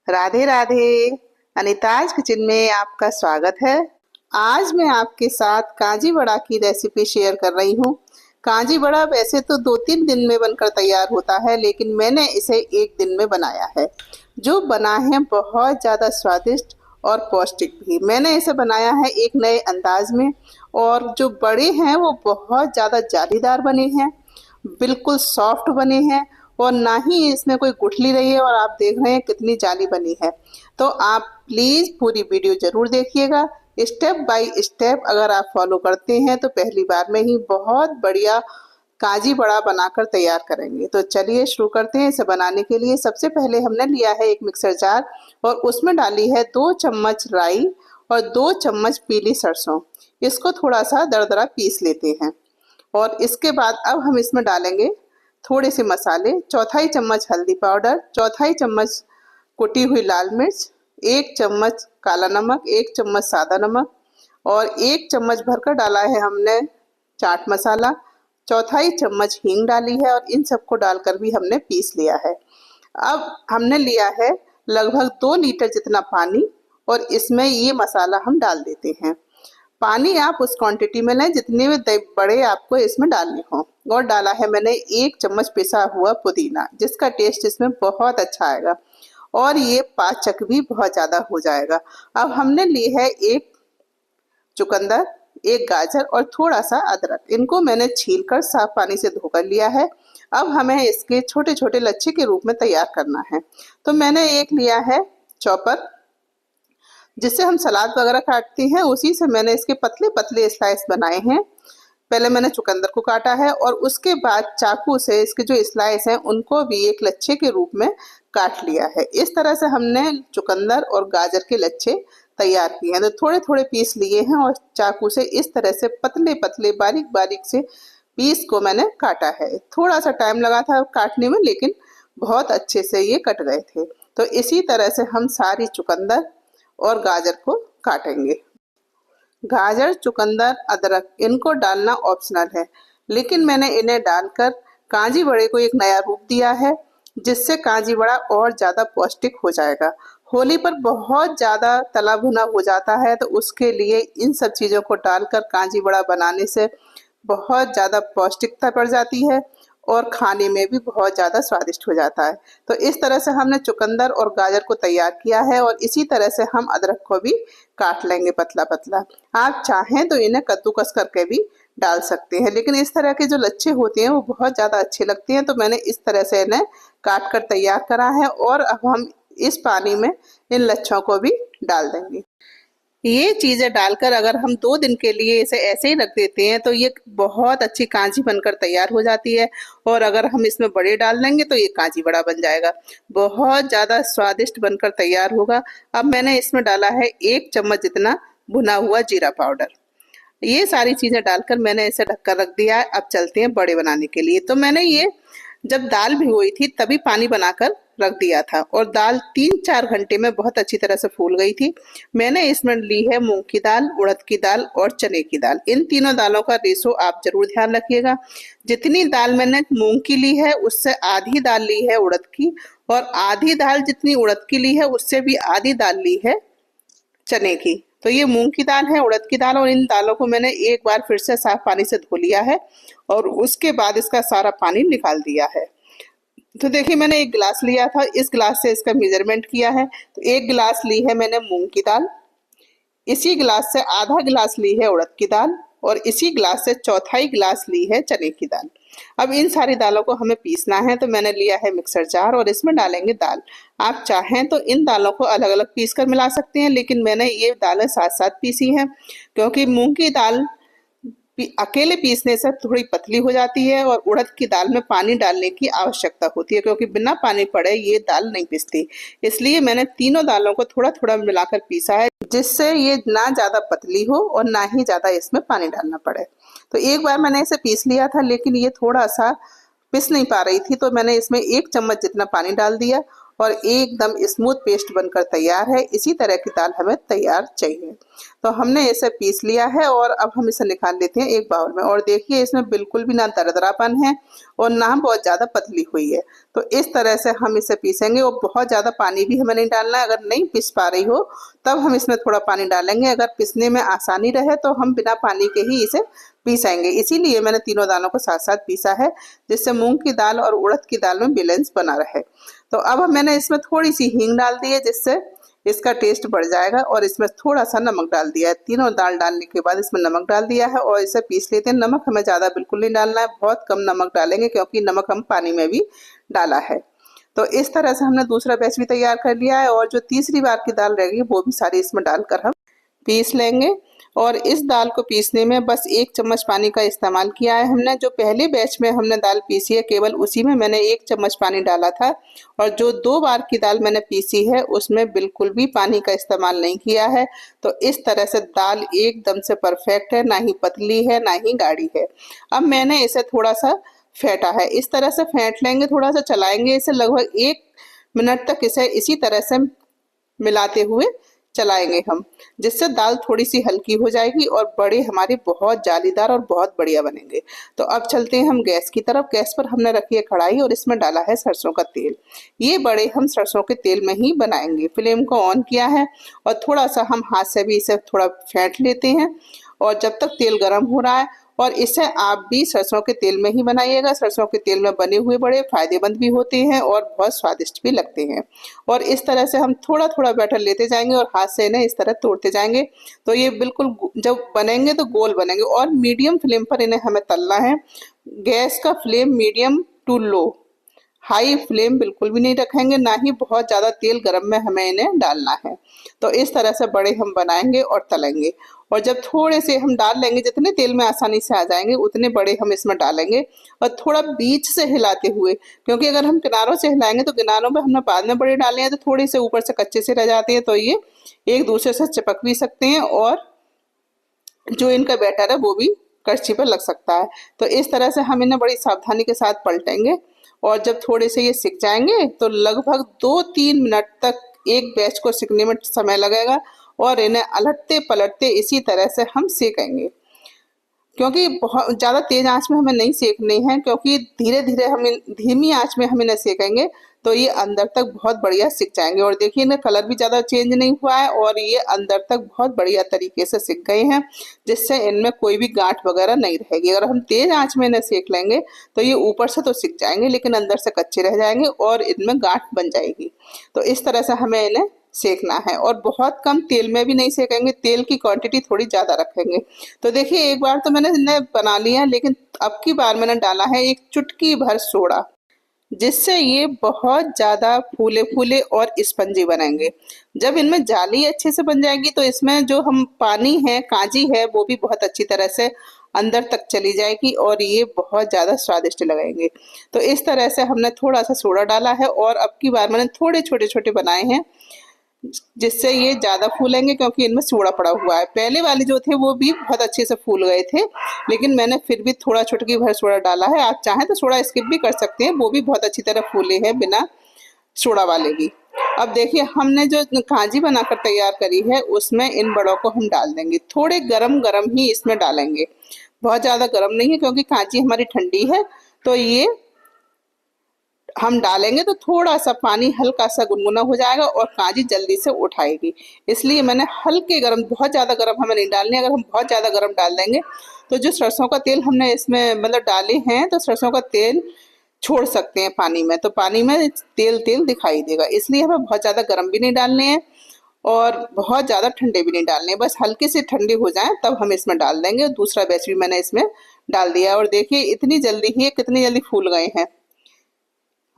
Radhe Radhe. अनीताज kitchen में आपका स्वागत है। आज मैं आपके साथ कांजी वड़ा की रेसिपी शेयर कर रही हूँ। कांजी वड़ा वैसे तो 2-3 दिन में बनकर तैयार होता है, लेकिन मैंने इसे एक दिन में बनाया है। जो बना है बहुत ज़्यादा स्वादिष्ट और पौष्टिक भी। मैंने इसे बनाया है एक नए अंदाज में, और जो बड़े हैं वो बहुत ज़्यादा जालीदार बने हैं, बिल्कुल सॉफ्ट बने हैं, और ना ही इसमें कोई गुठली रही है। और आप देख रहे हैं कितनी जाली बनी है। तो आप प्लीज पूरी वीडियो जरूर देखिएगा। स्टेप बाय स्टेप अगर आप फॉलो करते हैं तो पहली बार में ही बहुत बढ़िया काजी बड़ा बनाकर तैयार करेंगे। तो चलिए शुरू करते हैं। इसे बनाने के लिए सबसे पहले हमने लिया है एक मिक्सर जार, और उसमें डाली है 2 चम्मच राई और 2 चम्मच पीली सरसों। इसको थोड़ा सा दरदरा पीस लेते हैं। और इसके बाद अब हम इसमें डालेंगे थोड़े से मसाले। चौथाई चम्मच हल्दी पाउडर, चौथाई चम्मच कुटी हुई लाल मिर्च, 1 चम्मच काला नमक, 1 चम्मच सादा नमक, और 1 चम्मच भरकर डाला है हमने चाट मसाला। चौथाई चम्मच हींग डाली है, और इन सबको डालकर भी हमने पीस लिया है। अब हमने लिया है लगभग 2 लीटर जितना पानी, और इसमें ये मसाला हम डाल देते हैं। पानी आप उस क्वांटिटी में लें जितने में बड़े आपको इसमें डालने हों। और डाला है मैंने 1 चम्मच पिसा हुआ पुदीना, जिसका टेस्ट इसमें बहुत अच्छा आएगा, और ये पाचक भी बहुत ज़्यादा हो जाएगा। अब हमने ली है 1 चुकंदर, 1 गाजर और थोड़ा सा अदरक। इनको मैंने छीलकर साफ पानी से धोकर लिया है। अब हमें इसके छोटे छोटे लच्छे के रूप में तैयार करना है। तो मैंने एक लिया है चॉपर, जिससे हम सलाद वगैरह काटते हैं, उसी से मैंने इसके पतले पतले स्लाइस बनाए हैं। पहले मैंने चुकंदर को काटा है, और उसके बाद चाकू से इसके जो स्लाइस हैं उनको भी एक लच्छे के रूप में काट लिया है। इस तरह से हमने चुकंदर और गाजर के लच्छे तैयार किए हैं। तो थोड़े थोड़े पीस लिए हैं, और चाकू से इस तरह से पतले पतले बारीक बारीक से पीस को मैंने काटा है। थोड़ा सा टाइम लगा था काटने में, लेकिन बहुत अच्छे से ये कट गए थे। तो इसी तरह से हम सारी चुकंदर और गाजर को काटेंगे। गाजर, चुकंदर, अदरक इनको डालना ऑप्शनल है, लेकिन मैंने इन्हें डालकर कांजी बड़े को एक नया रूप दिया है, जिससे कांजी बड़ा और ज़्यादा पौष्टिक हो जाएगा। होली पर बहुत ज़्यादा तला भुना हो जाता है, तो उसके लिए इन सब चीज़ों को डालकर कांजी बड़ा बनाने से बहुत ज़्यादा पौष्टिकता बढ़ जाती है, और खाने में भी बहुत ज़्यादा स्वादिष्ट हो जाता है। तो इस तरह से हमने चुकंदर और गाजर को तैयार किया है, और इसी तरह से हम अदरक को भी काट लेंगे पतला पतला। आप चाहें तो इन्हें कद्दूकस करके भी डाल सकते हैं, लेकिन इस तरह के जो लच्छे होते हैं वो बहुत ज़्यादा अच्छे लगते हैं। तो मैंने इस तरह से इन्हें काट कर तैयार करा है, और अब हम इस पानी में इन लच्छों को भी डाल देंगे। ये चीज़ें डालकर अगर हम 2 दिन के लिए इसे ऐसे ही रख देते हैं तो ये बहुत अच्छी कांजी बनकर तैयार हो जाती है, और अगर हम इसमें बड़े डाल लेंगे तो ये कांजी बड़ा बन जाएगा, बहुत ज़्यादा स्वादिष्ट बनकर तैयार होगा। अब मैंने इसमें डाला है 1 चम्मच जितना भुना हुआ जीरा पाउडर। ये सारी चीज़ें डालकर मैंने इसे ढककर रख दिया है। अब चलते हैं बड़े बनाने के लिए। तो मैंने ये जब दाल भिगोई थी तभी पानी बनाकर रख दिया था, और दाल 3-4 घंटे में बहुत अच्छी तरह से फूल गई थी। मैंने इसमें ली है मूंग की दाल, उड़द की दाल और चने की दाल। इन तीनों दालों का रेशो आप जरूर ध्यान रखिएगा। जितनी दाल मैंने मूंग की ली है उससे आधी दाल ली है उड़द की, और आधी दाल जितनी उड़द की ली है उससे भी आधी दाल ली है चने की। तो ये मूंग की दाल है, उड़द की दाल, और इन दालों को मैंने एक बार फिर से साफ पानी से धो लिया है, और उसके बाद इसका सारा पानी निकाल दिया है। तो देखिए मैंने 1 गिलास लिया था, इस गिलास से इसका मेजरमेंट किया है। तो 1 गिलास ली है मैंने मूंग की दाल, इसी गिलास से आधा गिलास ली है उड़द की दाल, और इसी गिलास से चौथाई गिलास ली है चने की दाल। अब इन सारी दालों को हमें पीसना है। तो मैंने लिया है मिक्सर जार, और इसमें डालेंगे दाल। आप चाहें तो इन दालों को अलग अलग पीस कर मिला सकते हैं, लेकिन मैंने ये दालें साथ साथ पीसी हैं, क्योंकि मूंग की दाल अकेले पीसने से थोड़ी पतली हो जाती है, और उड़द की दाल में पानी डालने की आवश्यकता होती है, क्योंकि बिना पानी पड़े ये दाल नहीं पिसती। इसलिए मैंने तीनों दालों को थोड़ा थोड़ा मिलाकर पीसा है, जिससे ये ना ज़्यादा पतली हो और ना ही ज़्यादा इसमें पानी डालना पड़े। तो एक बार मैंने इसे पीस लिया था, लेकिन ये थोड़ा सा पिस नहीं पा रही थी, तो मैंने इसमें 1 चम्मच जितना पानी डाल दिया, और एकदम स्मूथ पेस्ट बनकर तैयार है। इसी तरह की दाल हमें तैयार चाहिए। तो हमने इसे पीस लिया है और अब हम इसे निकाल लेते हैं एक बाउल में। और देखिए इसमें बिल्कुल भी ना दरदरापन है और ना बहुत ज़्यादा पतली हुई है। तो इस तरह से हम इसे पीसेंगे और बहुत ज़्यादा पानी भी हमें नहीं डालना है। अगर नहीं पीस पा रही हो तब हम इसमें थोड़ा पानी डालेंगे। अगर पीसने में आसानी रहे तो हम बिना पानी के ही इसे पीसेंगे। इसीलिए मैंने तीनों दालों को साथ साथ पीसा है, जिससे मूंग की दाल और उड़द की दाल में बैलेंस बना रहे। तो अब मैंने इसमें थोड़ी सी हींग डाल दी है, जिससे इसका टेस्ट बढ़ जाएगा। और इसमें थोड़ा सा नमक डाल दिया है। तीनों दाल डालने के बाद इसमें नमक डाल दिया है और इसे पीस लेते हैं। नमक हमें ज़्यादा बिल्कुल नहीं डालना है, बहुत कम नमक डालेंगे क्योंकि नमक हम पानी में भी डाला है। तो इस तरह से हमने दूसरा बैच भी तैयार कर लिया है और जो तीसरी बार की दाल रहेगी वो भी सारी इसमें डालकर हम पीस लेंगे। और इस दाल को पीसने में बस 1 चम्मच पानी का इस्तेमाल किया है हमने। जो पहले बैच में हमने दाल पीसी है केवल उसी में मैंने 1 चम्मच पानी डाला था। और जो 2 बार की दाल मैंने पीसी है उसमें बिल्कुल भी पानी का इस्तेमाल नहीं किया है। तो इस तरह से दाल एकदम से परफेक्ट है, ना ही पतली है ना ही गाढ़ी है। अब मैंने इसे थोड़ा सा फेंटा है। इस तरह से फेंट लेंगे, थोड़ा सा चलाएंगे इसे, लगभग 1 मिनट तक इसे इसी तरह से मिलाते हुए चलाएंगे हम, जिससे दाल थोड़ी सी हल्की हो जाएगी और बड़े हमारे बहुत जालीदार और बहुत बढ़िया बनेंगे। तो अब चलते हैं हम गैस की तरफ। गैस पर हमने रखी है कढ़ाई और इसमें डाला है सरसों का तेल। ये बड़े हम सरसों के तेल में ही बनाएंगे। फ्लेम को ऑन किया है और थोड़ा सा हम हाथ से भी इसे थोड़ा फेंट लेते हैं। और जब तक तेल गर्म हो रहा है, और इसे आप भी सरसों के तेल में ही बनाइएगा। सरसों के तेल में बने हुए बड़े फायदेमंद भी होते हैं और बहुत स्वादिष्ट भी लगते हैं। और इस तरह से हम थोड़ा थोड़ा बैटर लेते जाएंगे और हाथ से इन्हें इस तरह तोड़ते जाएंगे। तो ये बिल्कुल जब बनेंगे तो गोल बनेंगे और मीडियम फ्लेम पर इन्हें हमें तलना है। गैस का flame medium to low, high flame बिल्कुल भी नहीं रखेंगे, ना ही बहुत ज़्यादा तेल गरम में हमें इन्हें डालना है। तो इस तरह से बड़े हम बनाएंगे और तलेंगे। और जब थोड़े से हम डाल लेंगे, जितने तेल में आसानी से आ जाएंगे उतने बड़े हम इसमें डालेंगे। और थोड़ा बीच से हिलाते हुए, क्योंकि अगर हम किनारों से हिलाएंगे तो किनारों में हमने बाद में बड़े डाले हैं तो थोड़े से ऊपर से कच्चे से रह जाते हैं, तो ये एक दूसरे से चिपक भी सकते हैं और जो इनका बैटर है वो भी करछी पर लग सकता है। तो इस तरह से हम इन्हें बड़ी सावधानी के साथ पलटेंगे। और जब थोड़े से ये सिक जाएंगे तो लगभग 2-3 मिनट तक एक बैच को सिकने में समय लगेगा और इन्हें अलटते पलटते इसी तरह से हम सेकेंगे। क्योंकि बहुत ज़्यादा तेज आंच में हमें नहीं सेकने हैं, क्योंकि धीरे धीरे हम धीमी आंच में हम इन्हें सेकेंगे तो ये अंदर तक बहुत बढ़िया सिक जाएंगे। और देखिए इनका कलर भी ज़्यादा चेंज नहीं हुआ है और ये अंदर तक बहुत बढ़िया तरीके से सिक गए हैं, जिससे इनमें कोई भी गांठ वगैरह नहीं रहेगी। अगर हम तेज आंच में इन्हें सेक लेंगे तो ये ऊपर से तो सिक जाएंगे लेकिन अंदर से कच्चे रह जाएंगे और इनमें गांठ बन जाएगी। तो इस तरह से हमें इन्हें सेकना है और बहुत कम तेल में भी नहीं सेकेंगे, तेल की क्वांटिटी थोड़ी ज़्यादा रखेंगे। तो देखिए एक बार तो मैंने इन्हें बना लिया, लेकिन अब की बार मैंने डाला है 1 चुटकी भर सोडा, जिससे ये बहुत ज़्यादा फूले फूले और स्पंजी बनेंगे। जब इनमें जाली अच्छे से बन जाएगी तो इसमें जो हम पानी है, कांजी है, वो भी बहुत अच्छी तरह से अंदर तक चली जाएगी और ये बहुत ज़्यादा स्वादिष्ट लगेंगे। तो इस तरह से हमने थोड़ा सा सोडा डाला है और अब की बार मैंने थोड़े छोटे छोटे बनाए हैं, जिससे ये ज़्यादा फूलेंगे क्योंकि इनमें सोडा पड़ा हुआ है। पहले वाले जो थे वो भी बहुत अच्छे से फूल गए थे, लेकिन मैंने फिर भी थोड़ा चुटकी भर सोडा डाला है। आप चाहें तो सोडा स्किप भी कर सकते हैं, वो भी बहुत अच्छी तरह फूले हैं बिना सोडा वाले भी। अब देखिए हमने जो कांजी बनाकर तैयार करी है उसमें इन बड़ों को हम डाल देंगे। थोड़े गरम गरम ही इसमें डालेंगे, बहुत ज़्यादा गरम नहीं है क्योंकि कांजी हमारी ठंडी है। तो ये हम डालेंगे तो थोड़ा सा पानी हल्का सा गुनगुना हो जाएगा और कांजी जल्दी से उठाएगी, इसलिए मैंने हल्के गरम, बहुत ज़्यादा गरम हमें नहीं डालनी। अगर हम बहुत ज़्यादा गरम डाल देंगे तो जो सरसों का तेल हमने इसमें मतलब डाले हैं तो सरसों का तेल छोड़ सकते हैं पानी में, तो पानी में तेल तेल दिखाई देगा। इसलिए हमें बहुत ज़्यादा गरम भी नहीं डालने हैं और बहुत ज़्यादा ठंडे भी नहीं डालने हैं, बस हल्के से ठंडे हो जाएं तब हम इसमें डाल देंगे। दूसरा बैच भी मैंने इसमें डाल दिया और देखिए इतनी जल्दी ही कितनी जल्दी फूल गए हैं।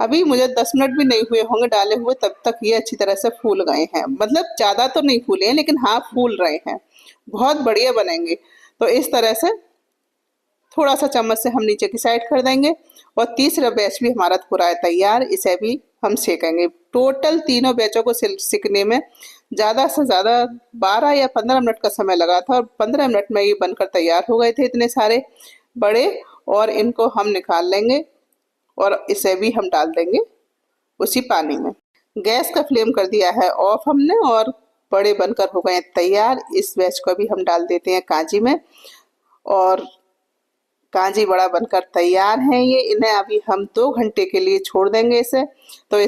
अभी मुझे 10 मिनट भी नहीं हुए होंगे डाले हुए, तब तक ये अच्छी तरह से फूल गए हैं। मतलब ज़्यादा तो नहीं फूले हैं लेकिन हाँ फूल रहे हैं, बहुत बढ़िया बनेंगे। तो इस तरह से थोड़ा सा चम्मच से हम नीचे की साइड कर देंगे और तीसरा बैच भी हमारा हो रहा है तैयार, इसे भी हम सेकेंगे। टोटल तीनों बैचों को सिकने में ज़्यादा से ज़्यादा 12 या 15 मिनट का समय लगा था और 15 मिनट में ये बनकर तैयार हो गए थे इतने सारे बड़े। और इनको हम निकाल लेंगे और इसे भी हम डाल देंगे उसी पानी में। गैस का फ्लेम कर दिया है ऑफ हमने और बड़े बनकर हो गए हैं तैयार। इस बैच को भी हम डाल देते हैं कांजी में और कांजी बड़ा बनकर तैयार है ये। इन्हें अभी हम 2 घंटे के लिए छोड़ देंगे इसे। तो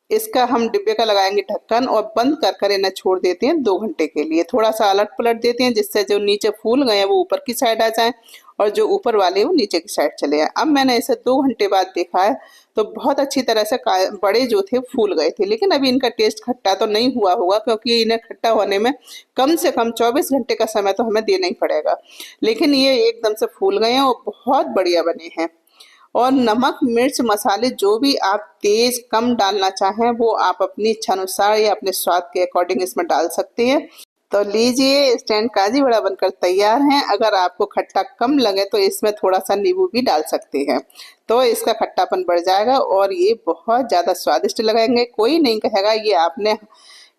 इसका हम डिब्बे का लगाएंगे ढक्कन और बंद कर कर इन्हें छोड़ देते हैं 2 घंटे के लिए। थोड़ा सा अलट पलट देते हैं जिससे जो नीचे फूल गए हैं वो ऊपर की साइड आ जाएं और जो ऊपर वाले वो नीचे की साइड चले जाएं। अब मैंने इसे 2 घंटे बाद देखा है तो बहुत अच्छी तरह से बड़े जो थे फूल गए थे। लेकिन अभी इनका टेस्ट खट्टा तो नहीं हुआ होगा क्योंकि इन्हें खट्टा होने में कम से कम 24 घंटे का समय तो हमें देना ही पड़ेगा। लेकिन ये एकदम से फूल गए हैं और बहुत बढ़िया बने हैं। और नमक मिर्च मसाले जो भी आप तेज कम डालना चाहें वो आप अपनी इच्छा अनुसार या अपने स्वाद के अकॉर्डिंग इसमें डाल सकते हैं। तो लीजिए इंस्टेंट काजी बड़ा बनकर तैयार है। अगर आपको खट्टा कम लगे तो इसमें थोड़ा सा नींबू भी डाल सकते हैं तो इसका खट्टापन बढ़ जाएगा और ये बहुत ज़्यादा स्वादिष्ट लगेंगे। कोई नहीं कहेगा ये आपने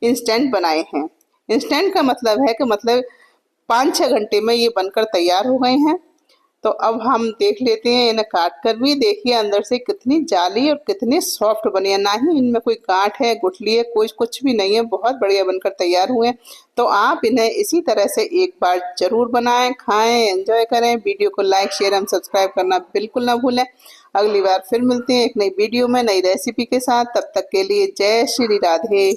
इंस्टेंट बनाए हैं। इंस्टेंट का मतलब है कि मतलब 5-6 घंटे में ये बनकर तैयार हो गए हैं। तो अब हम देख लेते हैं इन्हें काट कर भी। देखिए अंदर से कितनी जाली और कितनी सॉफ्ट बनी है, ना ही इनमें कोई गांठ है गुठली है, कोई कुछ भी नहीं है। बहुत बढ़िया बनकर तैयार हुए हैं। तो आप इन्हें इसी तरह से एक बार जरूर बनाएं, खाएं, एंजॉय करें। वीडियो को लाइक शेयर एंड सब्सक्राइब करना बिल्कुल ना भूलें। अगली बार फिर मिलते हैं एक नई वीडियो में नई रेसिपी के साथ। तब तक के लिए जय श्री राधे।